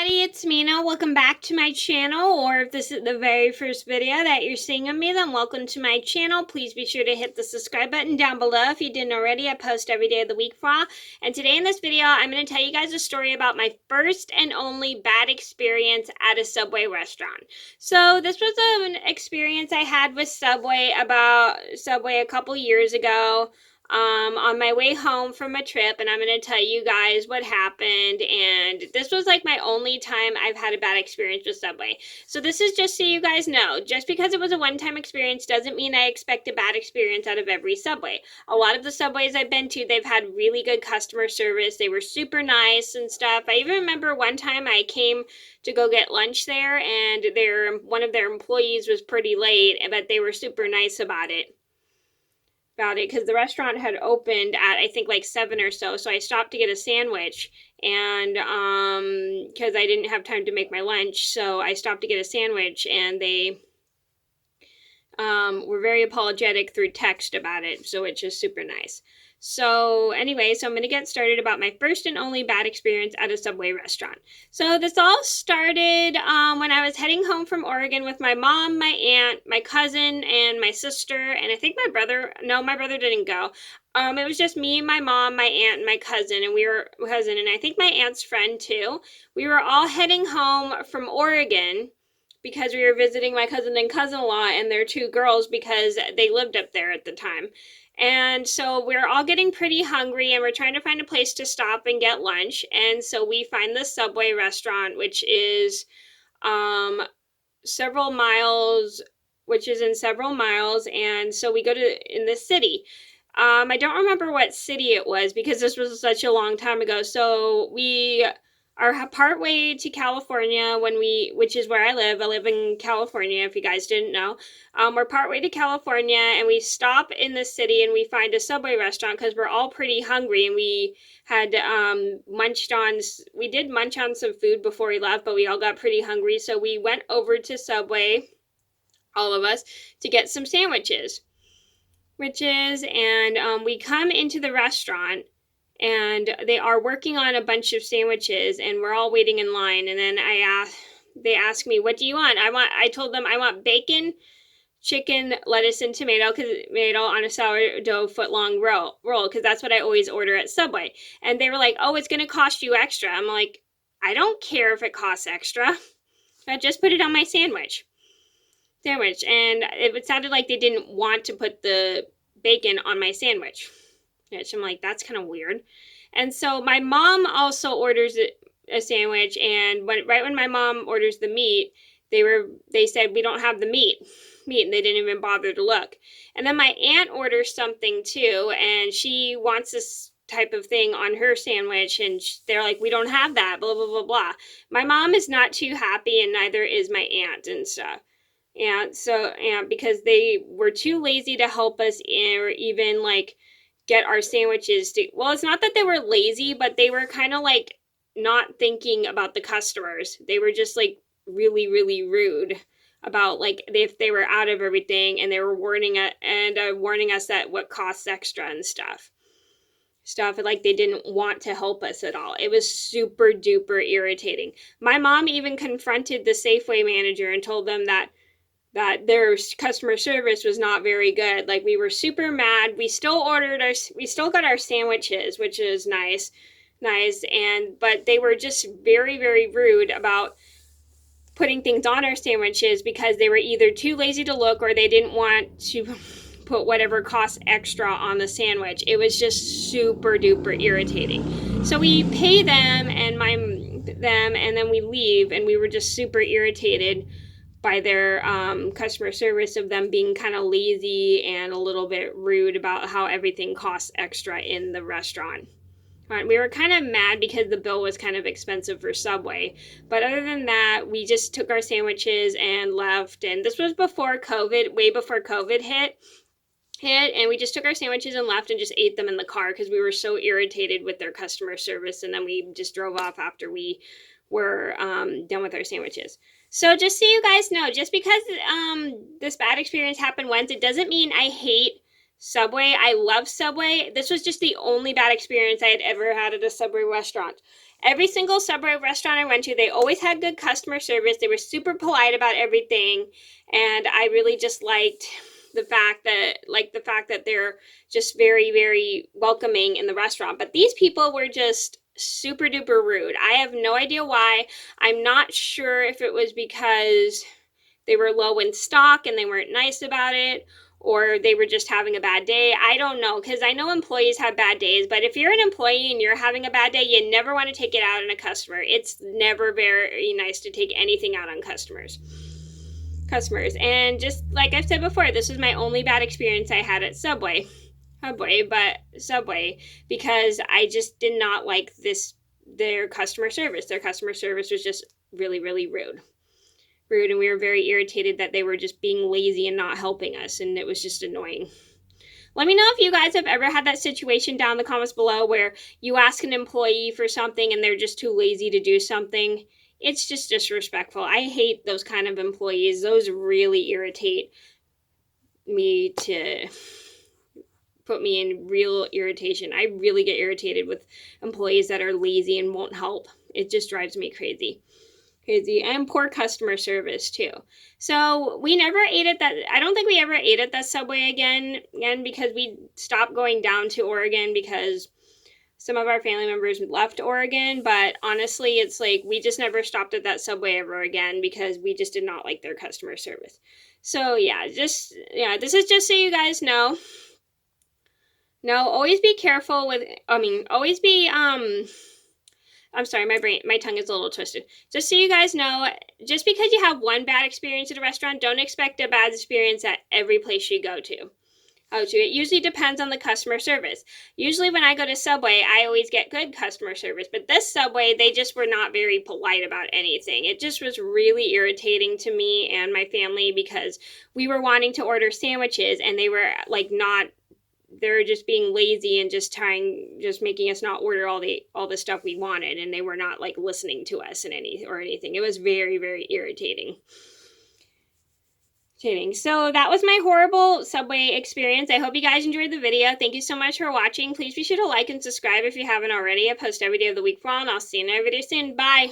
everybody, it's Mena. Welcome back to my channel, or if this is the very first video that you're seeing of me, then welcome to my channel. Please be sure to hit the subscribe button down below if you didn't already. I post every day of the week for all. And today in this video, I'm going to tell you guys a story about my first and only bad experience at a Subway restaurant. So this was an experience I had with Subway a couple years ago. On my way home from a trip, and I'm going to tell you guys what happened. And this was like my only time I've had a bad experience with Subway. So this is just so you guys know, just because it was a one-time experience doesn't mean I expect a bad experience out of every Subway. A lot of the Subways I've been to, they've had really good customer service. They were super nice and stuff. I even remember one time I came to go get lunch there, and one of their employees was pretty late, but they were super nice about it because the restaurant had opened at I think like 7 or so. So I stopped to get a sandwich, and because I didn't have time to make my lunch, so I stopped to get a sandwich, and they were very apologetic through text about it, so it's just super nice. So anyway, so I'm going to get started about my first and only bad experience at a Subway restaurant. So this all started when I was heading home from Oregon with my mom, my aunt, my cousin, and my sister, and I think my brother didn't go. It was just me, my mom, my aunt, and my cousin, and I think my aunt's friend too. We were all heading home from Oregon because we were visiting my cousin and cousin-in-law and their two girls because they lived up there at the time. And so we're all getting pretty hungry, and we're trying to find a place to stop and get lunch. And so we find the Subway restaurant, which is in several miles. And so we go in the city. I don't remember what city it was because this was such a long time ago. So we are partway to California which is where I live. I live in California, if you guys didn't know. We're partway to California, and we stop in the city, and we find a Subway restaurant because we're all pretty hungry, and we had we did munch on some food before we left, but we all got pretty hungry, so we went over to Subway, all of us, to get some sandwiches. And we come into the restaurant, and they are working on a bunch of sandwiches, and we're all waiting in line. And then they ask me, what do you want? I told them I want bacon, chicken, lettuce, and tomato on a sourdough foot-long roll, because that's what I always order at Subway. And they were like, oh, it's going to cost you extra. I'm like, I don't care if it costs extra. I just put it on my sandwich. And it sounded like they didn't want to put the bacon on my sandwich. I'm like, that's kind of weird. And so my mom also orders a sandwich, and right when my mom orders the meat, they said we don't have the meat, and they didn't even bother to look. And then my aunt orders something too, and she wants this type of thing on her sandwich, and they're like, we don't have that, blah blah blah blah. My mom is not too happy, and neither is my aunt and stuff. Because they were too lazy to help us or even like get our sandwiches well, it's not that they were lazy, but they were kind of like not thinking about the customers. They were just like really, really rude about like if they were out of everything, and they were warning us that what costs extra and stuff like they didn't want to help us at all. It was super duper irritating. My mom even confronted the Safeway manager and told them that their customer service was not very good. Like, we were super mad. We still got our sandwiches, which is nice. But they were just very, very rude about putting things on our sandwiches because they were either too lazy to look, or they didn't want to put whatever costs extra on the sandwich. It was just super duper irritating. So we pay them, and then we leave, and we were just super irritated by their customer service, of them being kind of lazy and a little bit rude about how everything costs extra in the restaurant. We were kind of mad because the bill was kind of expensive for Subway. But other than that, we just took our sandwiches and left. And this was before COVID, way before COVID hit. And we just took our sandwiches and left and just ate them in the car because we were so irritated with their customer service. And then we just drove off after we were done with our sandwiches. So just so you guys know, just because this bad experience happened once, it doesn't mean I hate Subway. I love Subway. This was just the only bad experience I had ever had at a Subway restaurant. Every single Subway restaurant I went to, they always had good customer service. They were super polite about everything, and I really just liked the fact that they're just very, very welcoming in the restaurant. But these people were just super duper rude. I have no idea why. I'm not sure if it was because they were low in stock and they weren't nice about it, or they were just having a bad day. I don't know, because I know employees have bad days, but if you're an employee and you're having a bad day, you never want to take it out on a customer. It's never very nice to take anything out on customers. And just like I've said before, this was my only bad experience I had at Subway, because I just did not like their customer service. Their customer service was just really, really rude, and we were very irritated that they were just being lazy and not helping us, and it was just annoying. Let me know if you guys have ever had that situation down in the comments below where you ask an employee for something and they're just too lazy to do something. It's just disrespectful. I hate those kind of employees. Those really irritate me to put me in real irritation. I really get irritated with employees that are lazy and won't help. It just drives me crazy. And poor customer service too. So we never ate at that. I don't think we ever ate at that Subway again, because we stopped going down to Oregon because some of our family members left Oregon. But honestly, it's like we just never stopped at that Subway ever again because we just did not like their customer service. So yeah, this is just so you guys know. No, always be careful with, always be, I'm sorry, my tongue is a little twisted. Just so you guys know, just because you have one bad experience at a restaurant, don't expect a bad experience at every place you go to. It usually depends on the customer service. Usually when I go to Subway, I always get good customer service, but this Subway, they just were not very polite about anything. It just was really irritating to me and my family because we were wanting to order sandwiches and they were like they're just being lazy and just making us not order all the stuff we wanted, and they were not like listening to us and anything. It was very, very irritating. So that was my horrible Subway experience. I hope you guys enjoyed the video. Thank you so much for watching. Please be sure to like and subscribe if you haven't already. I post every day of the week for all, and I'll see you in another video soon. Bye!